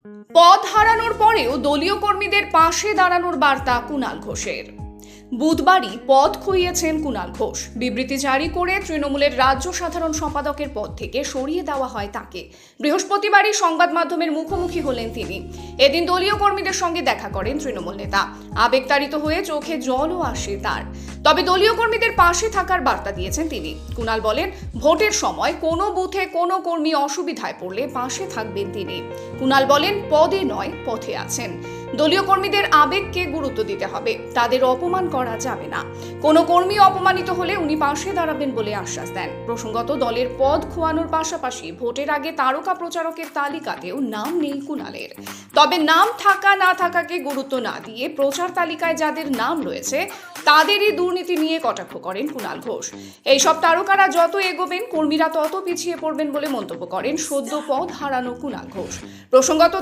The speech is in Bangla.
পদ হারানোর পরেও দলীয় কর্মীদের পাশে দাঁড়ানোর বার্তা কুণাল ঘোষের। বুধবারই পদ খুইয়েছেন কুণাল ঘোষ। বিবৃতি জারি করে তৃণমূলের রাজ্য সাধারণ সম্পাদকের পদ থেকে সরিয়ে দেওয়া হয় তাকে। বৃহস্পতিবারই সংবাদ মাধ্যমের মুখোমুখি হলেন তিনি। এদিন দলীয় কর্মীদের সঙ্গে দেখা করেন তৃণমূল নেতা। আবেগতাড়িত হয়ে চোখে জলও আসে তার। তবে দলীয় কর্মীদের পাশে থাকার বার্তা দিয়েছেন তিনি। কুণাল বলেন, ভোটের সময় কোনো বুথে কোনো কর্মী অসুবিধায় পড়লে পাশে থাকবেন তিনি। কুণাল বলেন, পদে নয় পথে আছেন। দলীয় কর্মীদের আবেগকে গুরুত্ব দিতে হবে, তাদের অপমান করা যাবে না। কোনো কর্মী অপমানিত হলে উনি পাশে দাঁড়াবেন বলে আশ্বাস দেন। প্রসঙ্গত, দলের পদ খোয়ানোর পাশাপাশি ভোটের আগে তারকা প্রচারকের তালিকাতেও নাম নেই কুণালের। তবে নাম থাকা না থাকাকে গুরুত্ব না দিয়ে প্রচার তালিকায় যাদের নাম রয়েছে তাদেরই দুর্নীতি নিয়ে কটাক্ষ করেন কুণাল ঘোষ। এইসব তারকারা যত এগোবেন কর্মীরা তত পিছিয়ে পড়বেন বলে মন্তব্য করেন সদ্য পদ হারানো কুণাল ঘোষ। প্রসঙ্গত